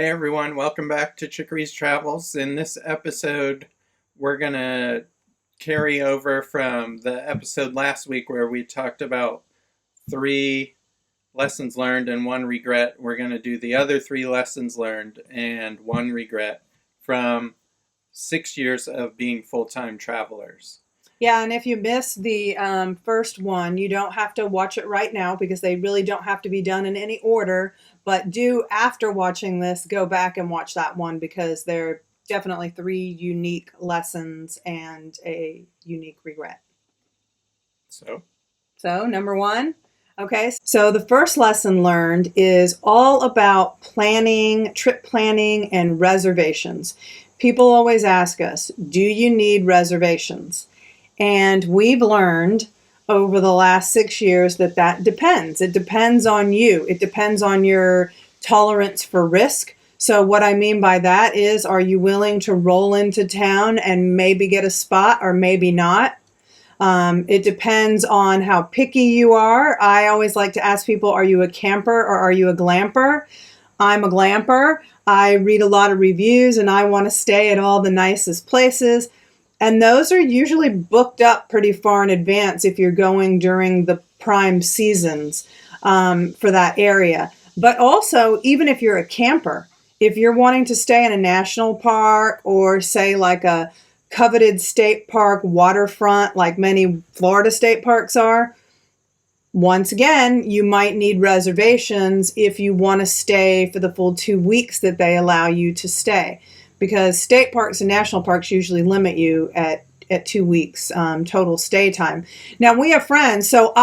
Hey everyone, welcome back to Chicory's Travels. In this episode, we're going to carry over from the episode last week where we talked about 3 lessons learned and 1 regret. We're going to do the other 3 lessons learned and 1 regret from 6 years of being full-time travelers. Yeah, and if you miss the first one, you don't have to watch it right now because they really don't have to be done in any order. But do, after watching this, go back and watch that one because there are definitely 3 unique lessons and a unique regret. So, number 1. Okay, so the first lesson learned is all about planning, trip planning, and reservations. People always ask us, do you need reservations? And we've learned over the last 6 years that depends. It depends on you. It depends on your tolerance for risk. So what I mean by that is, are you willing to roll into town and maybe get a spot or maybe not? It depends on how picky you are. I always like to ask people, are you a camper or are you a glamper? I'm a glamper. I read a lot of reviews and I want to stay at all the nicest places. And those are usually booked up pretty far in advance if you're going during the prime seasons for that area. But also, even if you're a camper, if you're wanting to stay in a national park or say like a coveted state park waterfront like many Florida state parks are, once again, you might need reservations if you want to stay for the full 2 weeks that they allow you to stay. Because state parks and national parks usually limit you at 2 weeks total stay time. Now, we have friends, so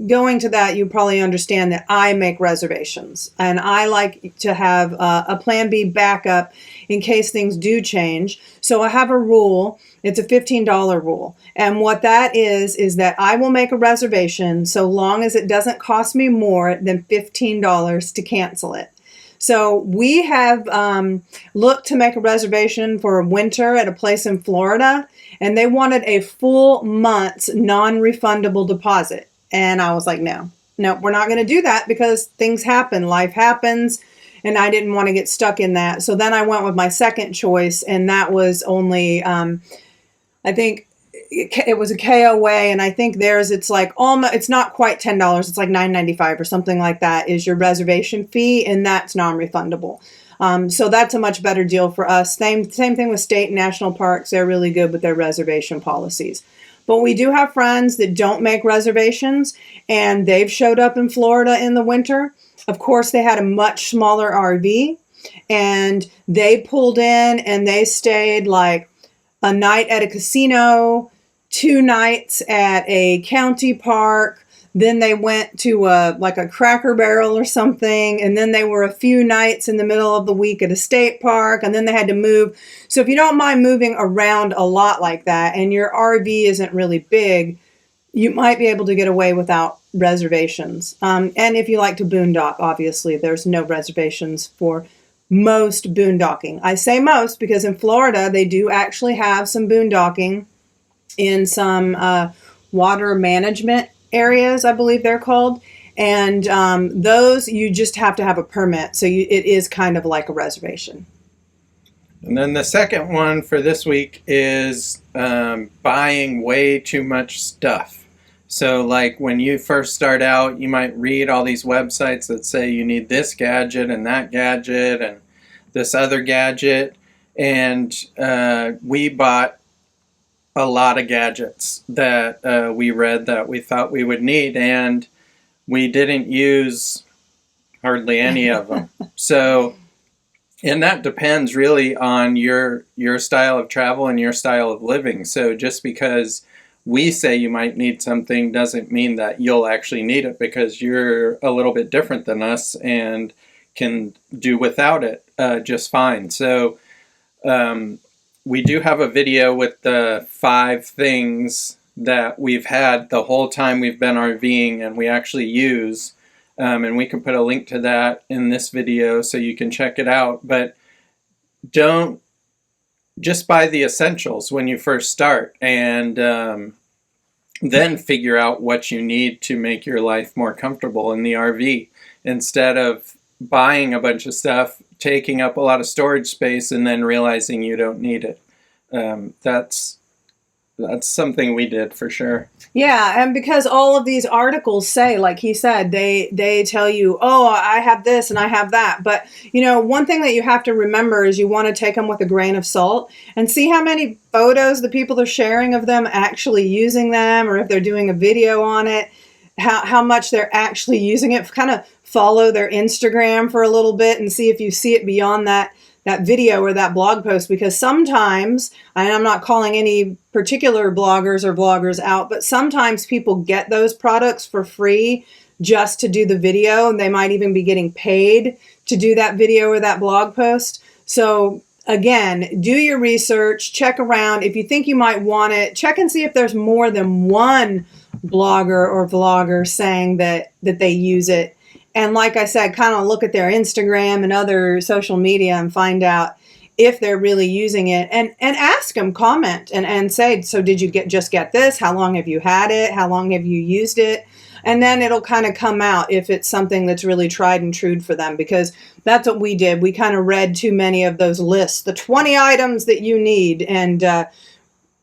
going to that, you probably understand that I make reservations. And I like to have a plan B backup in case things do change. So I have a rule. It's a $15 rule. And what that is that I will make a reservation so long as it doesn't cost me more than $15 to cancel it. So we have looked to make a reservation for winter at a place in Florida, and they wanted a full month's non-refundable deposit. And I was like, no, we're not going to do that because things happen, life happens, and I didn't want to get stuck in that. So then I went with my second choice, and that was only, I think, it was a KOA, and I think theirs it's like almost, it's not quite $10, it's like $9.95 or something like that is your reservation fee, and that's non-refundable. So that's a much better deal for us. Same thing with state and national parks. They're really good with their reservation policies. But we do have friends that don't make reservations, and they've showed up in Florida in the winter. Of course, they had a much smaller RV, and they pulled in and they stayed like a night at a casino, 2 nights at a county park. Then they went to a Cracker Barrel or something. And then they were a few nights in the middle of the week at a state park. And then they had to move. So if you don't mind moving around a lot like that and your RV isn't really big, you might be able to get away without reservations. And if you like to boondock, obviously, there's no reservations for most boondocking. I say most because in Florida, they do actually have some boondocking in some water management areas, I believe they're called. And those, you just have to have a permit. So it is kind of like a reservation. And then the second one for this week is buying way too much stuff. So like when you first start out, you might read all these websites that say you need this gadget and that gadget and this other gadget. And we bought a lot of gadgets that we read that we thought we would need, and we didn't use hardly any of them. So, and that depends really on your style of travel and your style of living. So just because we say you might need something doesn't mean that you'll actually need it, because you're a little bit different than us and can do without it just fine. So we do have a video with the 5 things that we've had the whole time we've been RVing and we actually use. And we can put a link to that in this video so you can check it out. But don't just buy the essentials when you first start, and then figure out what you need to make your life more comfortable in the RV. Instead of buying a bunch of stuff, taking up a lot of storage space and then realizing you don't need it. That's something we did for sure. Yeah, and because all of these articles say, like he said, they tell you, oh, I have this and I have that. But, one thing that you have to remember is you want to take them with a grain of salt and see how many photos the people are sharing of them actually using them, or if they're doing a video on it, how much they're actually using it. Kind of follow their Instagram for a little bit and see if you see it beyond that video or that blog post, because sometimes, and I'm not calling any particular bloggers or vloggers out, but sometimes people get those products for free just to do the video, and they might even be getting paid to do that video or that blog post. So again, do your research, check around. If you think you might want it, check and see if there's more than one blogger or vlogger saying that they use it. And like I said, kind of look at their Instagram and other social media and find out if they're really using it, and ask them, comment and say, so did you just get this? How long have you had it? How long have you used it? And then it'll kind of come out if it's something that's really tried and true for them, because that's what we did. We kind of read too many of those lists, the 20 items that you need. And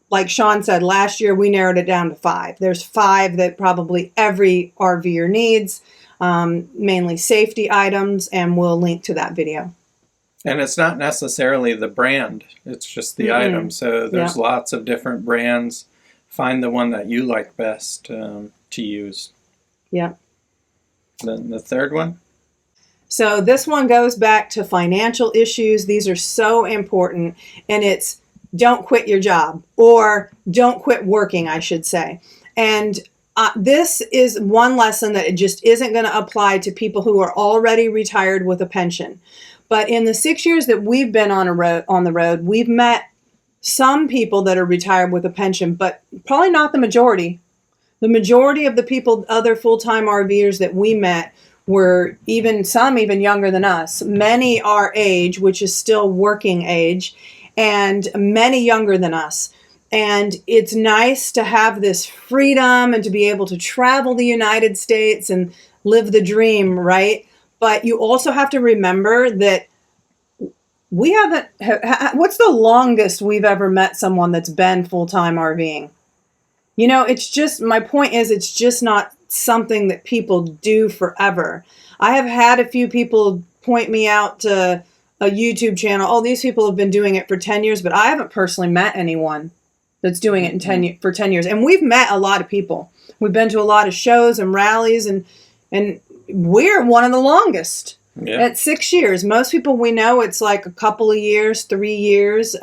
like Sean said, last year we narrowed it down to 5. There's 5 that probably every RVer needs. Mainly safety items, and we'll link to that video. And it's not necessarily the brand, it's just the item. So there's lots of different brands. Find the one that you like best to use. Yeah. Then the third one? So this one goes back to financial issues. These are so important, and it's don't quit your job, or don't quit working, I should say. And this is one lesson that it just isn't going to apply to people who are already retired with a pension. But in the 6 years that we've been on the road, we've met some people that are retired with a pension, but probably not the majority. The majority of the people, other full-time RVers that we met, were some even younger than us. Many our age, which is still working age, and many younger than us. And it's nice to have this freedom and to be able to travel the United States and live the dream, right? But you also have to remember that we haven't, what's the longest we've ever met someone that's been full-time RVing? It's just, my point is, it's just not something that people do forever. I have had a few people point me out to a YouTube channel. Oh, these people have been doing it for 10 years, but I haven't personally met anyone that's doing it for 10 years. And we've met a lot of people. We've been to a lot of shows and rallies, and we're one of the longest at 6 years. Most people we know, it's like a couple of years, 3 years,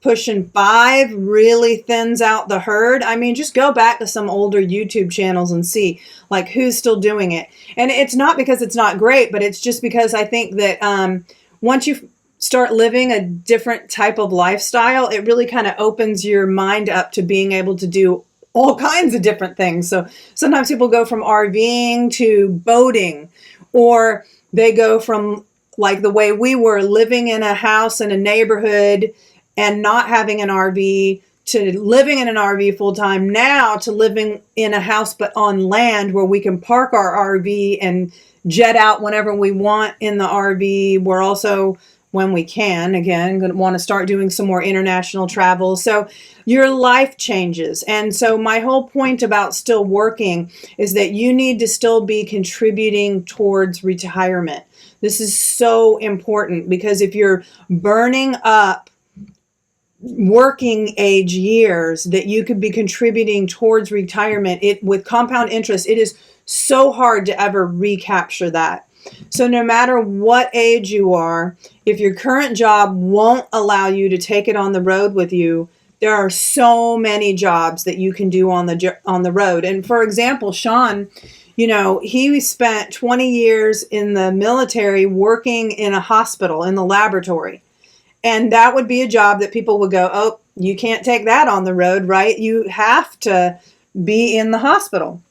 pushing 5 really thins out the herd. I mean, just go back to some older YouTube channels and see like who's still doing it. And it's not because it's not great, but it's just because I think that once you start living a different type of lifestyle, it really kind of opens your mind up to being able to do all kinds of different things. So sometimes people go from RVing to boating, or they go from, like the way we were, living in a house in a neighborhood and not having an RV, to living in an RV full time, now to living in a house but on land where we can park our RV and jet out whenever we want in the RV. We're also, when we can, again, going to want to start doing some more international travel. So your life changes. And so my whole point about still working is that you need to still be contributing towards retirement. This is so important, because if you're burning up working age years that you could be contributing towards retirement, with compound interest, it is so hard to ever recapture that. So no matter what age you are, if your current job won't allow you to take it on the road with you, there are so many jobs that you can do on the road. And for example, Sean, he spent 20 years in the military working in a hospital, in the laboratory. And that would be a job that people would go, oh, you can't take that on the road, right? You have to be in the hospital.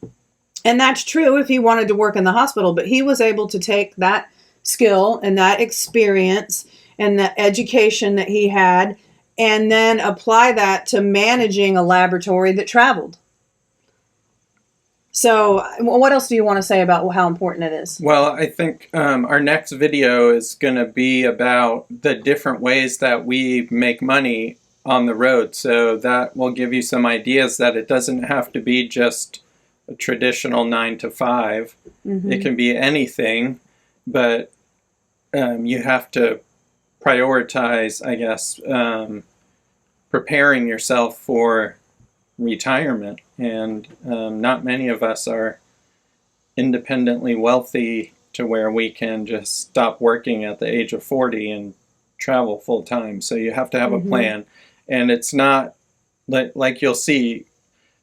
And that's true if he wanted to work in the hospital, but he was able to take that skill and that experience and the education that he had and then apply that to managing a laboratory that traveled. So what else do you want to say about how important it is? Well, I think our next video is going to be about the different ways that we make money on the road. So that will give you some ideas that it doesn't have to be just a traditional 9 to 5. Mm-hmm. It can be anything, but you have to prioritize, I guess, preparing yourself for retirement. And not many of us are independently wealthy to where we can just stop working at the age of 40 and travel full time. So you have to have a plan. And it's not like you'll see,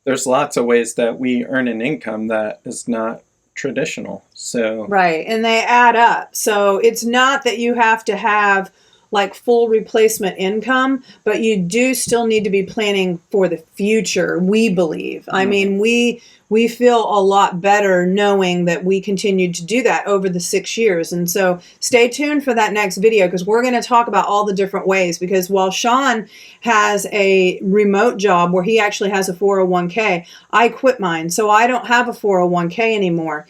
there's lots of ways that we earn an income that is not traditional. So right, and they add up. So it's not that you have to have like full replacement income, but you do still need to be planning for the future, we believe. I mean, we feel a lot better knowing that we continued to do that over the 6 years. And so stay tuned for that next video, because we're going to talk about all the different ways. Because while Sean has a remote job where he actually has a 401k, I quit mine. So I don't have a 401k anymore.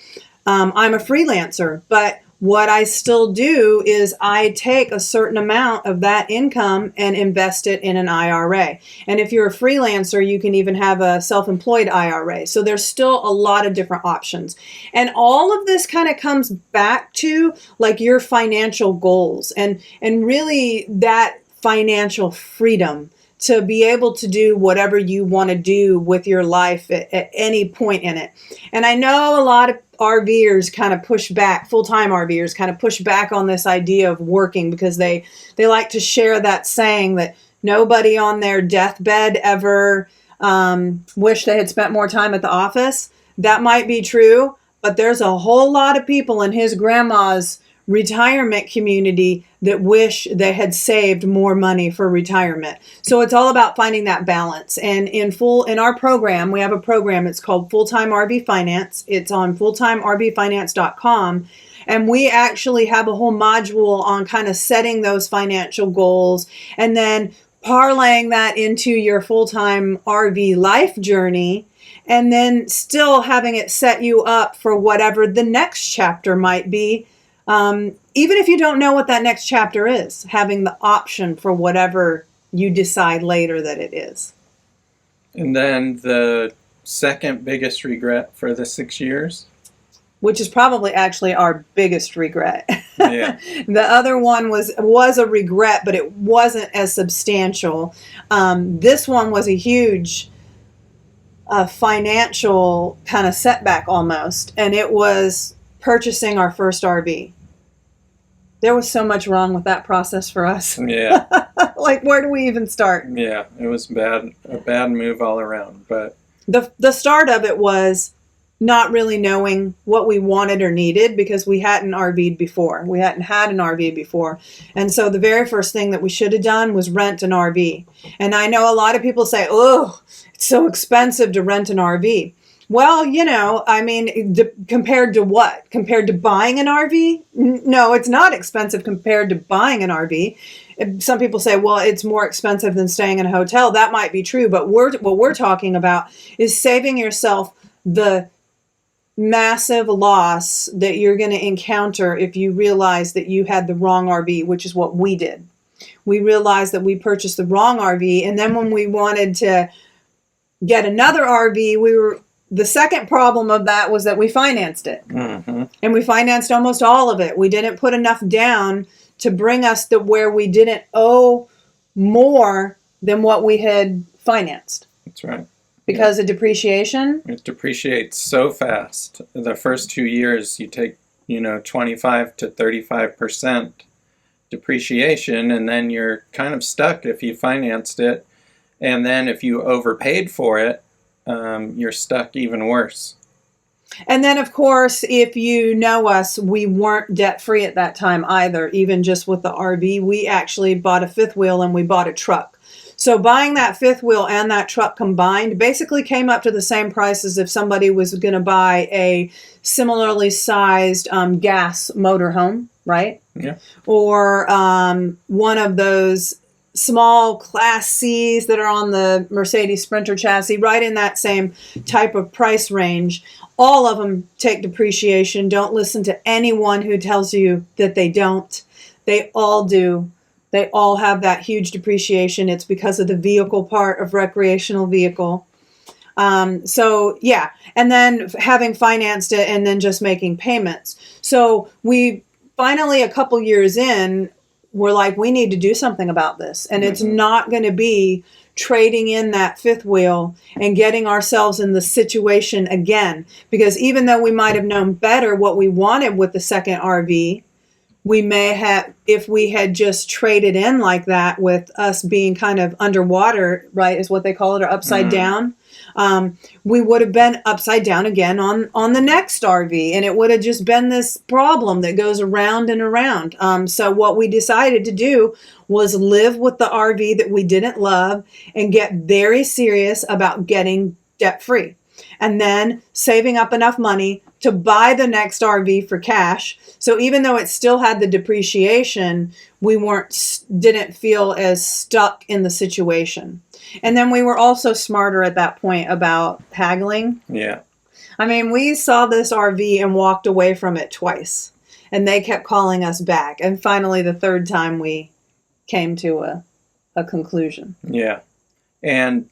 I'm a freelancer, but what I still do is I take a certain amount of that income and invest it in an IRA. And if you're a freelancer, you can even have a self-employed IRA. So there's still a lot of different options. And all of this kind of comes back to like your financial goals and really that financial freedom to be able to do whatever you want to do with your life at any point in it. And I know a lot of RVers kind of push back, full-time RVers kind of push back on this idea of working, because they like to share that saying that nobody on their deathbed ever wish they had spent more time at the office. That might be true, but there's a whole lot of people in his grandma's retirement community that wish they had saved more money for retirement. So it's all about finding that balance. And in our program, we have a program, it's called Full-Time RV Finance. It's on fulltimерvfinance.com. And we actually have a whole module on kind of setting those financial goals and then parlaying that into your full-time RV life journey, and then still having it set you up for whatever the next chapter might be. Even if you don't know what that next chapter is, having the option for whatever you decide later that it is. And then the second biggest regret for the 6 years? Which is probably actually our biggest regret. Yeah. The other one was a regret, but it wasn't as substantial. This one was a huge financial kind of setback almost, and it was purchasing our first RV. There was so much wrong with that process for us. Yeah. Like, where do we even start? Yeah, it was a bad move all around. But the start of it was not really knowing what we wanted or needed, because we hadn't RV'd before. We hadn't had an RV before. And so the very first thing that we should have done was rent an RV. And I know a lot of people say, oh, it's so expensive to rent an RV. Well, you know, I mean, compared to what? Compared to buying an RV? No, it's not expensive compared to buying an RV. Some people say, well, it's more expensive than staying in a hotel. That might be true, but what we're talking about is saving yourself the massive loss that you're going to encounter if you realize that you had the wrong RV, which is what we did. We realized that we purchased the wrong RV, and then when we wanted to get another RV, the second problem of that was that we financed it. mm-hmm. And we financed almost all of it. We didn't put enough down to bring us to where we didn't owe more than what we had financed. That's right. Because of depreciation? It depreciates so fast. The first 2 years, you take, 25 to 35% depreciation, and then you're kind of stuck if you financed it. And then if you overpaid for it, you're stuck even worse. And then, of course, if you know us, we weren't debt-free at that time either, even just with the RV. We actually bought a fifth wheel and we bought a truck. So buying that fifth wheel and that truck combined basically came up to the same price as if somebody was going to buy a similarly sized gas motorhome, right? Yeah. Or one of those small Class Cs that are on the Mercedes Sprinter chassis, right in that same type of price range. All of them take depreciation. Don't listen to anyone who tells you that they don't. They all do. They all have that huge depreciation. It's because of the vehicle part of recreational vehicle. So yeah, and then having financed it and then just making payments. So we finally, a couple years in, we're like, we need to do something about this. And it's not going to be trading in that fifth wheel and getting ourselves in the situation again. Because even though we might have known better what we wanted with the second RV, we may have, if we had just traded in like that with us being kind of underwater, right, is what they call it, or upside down, we would have been upside down again on the next RV, and it would have just been this problem that goes around and around. So what we decided to do was live with the RV that we didn't love and get very serious about getting debt free, and then saving up enough money to buy the next RV for cash. So even though it still had the depreciation, we didn't feel as stuck in the situation. And then we were also smarter at that point about haggling. Yeah. I mean, we saw this RV and walked away from it twice, and they kept calling us back. And finally, the third time we came to a conclusion. Yeah. And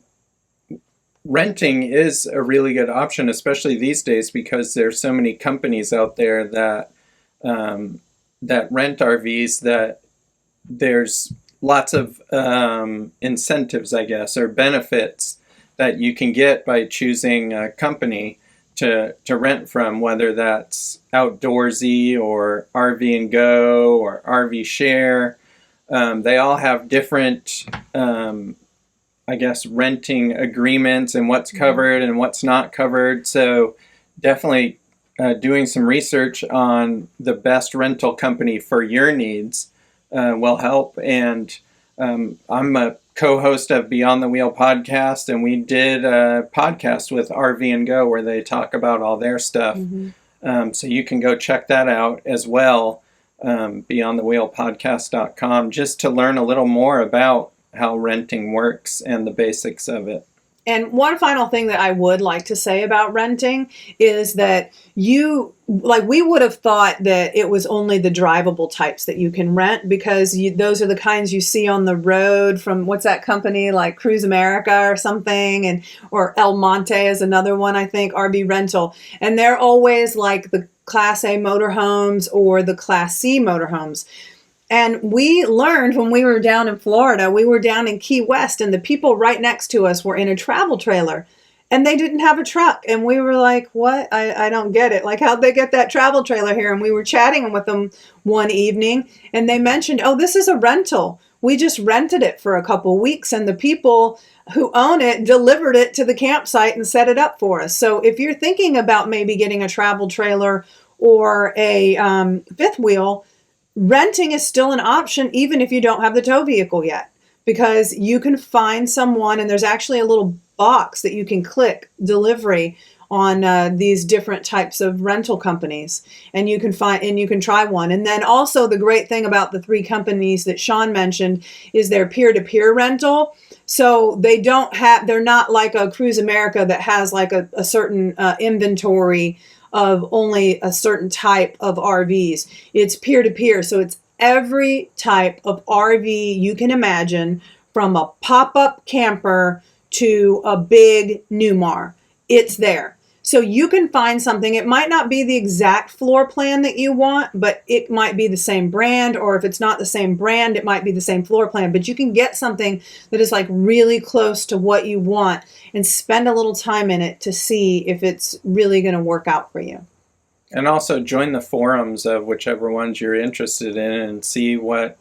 renting is a really good option, especially these days, because there's so many companies out there that that rent RVs, that there's lots of incentives, I guess, or benefits that you can get by choosing a company to rent from, whether that's Outdoorsy or RV and Go or RV Share. They all have different I guess, renting agreements and what's covered and what's not covered. So definitely doing some research on the best rental company for your needs will help. And I'm a co-host of Beyond the Wheel podcast, and we did a podcast with RV and Go where they talk about all their stuff. So you can go check that out as well, beyondthewheelpodcast.com, just to learn a little more about how renting works and the basics of it. And one final thing that I would like to say about renting is that we would have thought that it was only the drivable types that you can rent, because those are the kinds you see on the road from, what's that company, like Cruise America or something, or El Monte is another one, I think, RV rental. And they're always like the Class A motorhomes or the Class C motorhomes. And we learned when we were down in Florida, we were down in Key West, and the people right next to us were in a travel trailer, and they didn't have a truck. And we were like, what? I don't get it. Like, how'd they get that travel trailer here? And we were chatting with them one evening, and they mentioned, oh, this is a rental. We just rented it for a couple weeks, and the people who own it delivered it to the campsite and set it up for us. So if you're thinking about maybe getting a travel trailer or a fifth wheel, renting is still an option, even if you don't have the tow vehicle yet, because you can find someone, and there's actually a little box that you can click delivery on these different types of rental companies, and you can try one. And then also the great thing about the three companies that Sean mentioned is they're peer-to-peer rental. So they're not like a Cruise America that has like a certain inventory of only a certain type of RVs. It's peer-to-peer, so it's every type of RV you can imagine, from a pop-up camper to a big Newmar. It's there. So you can find something. It might not be the exact floor plan that you want, but it might be the same brand, or if it's not the same brand, it might be the same floor plan. But you can get something that is like really close to what you want and spend a little time in it to see if it's really going to work out for you. And also join the forums of whichever ones you're interested in and see what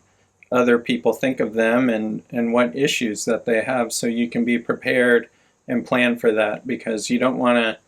other people think of them and what issues that they have, so you can be prepared and plan for that, because you don't want to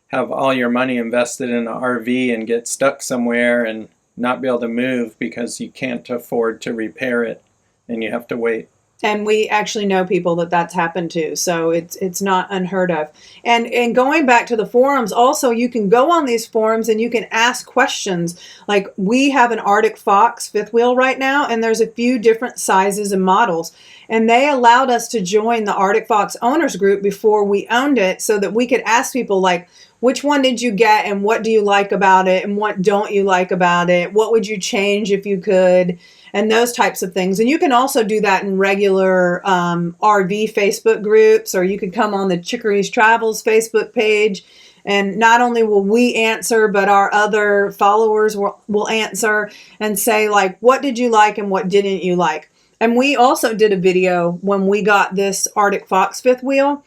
have all your money invested in an RV and get stuck somewhere and not be able to move because you can't afford to repair it and you have to wait. And we actually know people that that's happened to, so it's not unheard of. And going back to the forums, also you can go on these forums and you can ask questions. Like we have an Arctic Fox fifth wheel right now, and there's a few different sizes and models. And they allowed us to join the Arctic Fox owners group before we owned it, so that we could ask people like, which one did you get, and what do you like about it, and what don't you like about it? What would you change if you could? And those types of things. And you can also do that in regular RV Facebook groups, or you could come on the Chicory's Travels Facebook page. And not only will we answer, but our other followers will answer and say, like, what did you like and what didn't you like? And we also did a video when we got this Arctic Fox fifth wheel.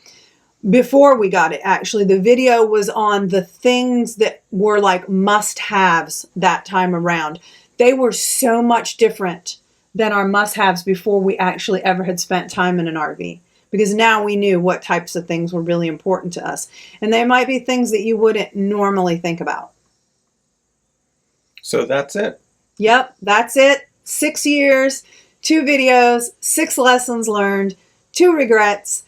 Before we got it, actually, the video was on the things that were like must-haves that time around. They were so much different than our must-haves before we actually ever had spent time in an RV. Because now we knew what types of things were really important to us. And they might be things that you wouldn't normally think about. So that's it. Yep, that's it. 6 years, 2 videos, 6 lessons learned, 2 regrets.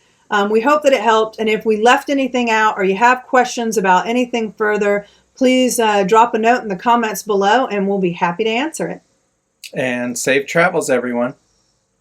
We hope that it helped. And if we left anything out or you have questions about anything further, please drop a note in the comments below and we'll be happy to answer it. And safe travels, everyone.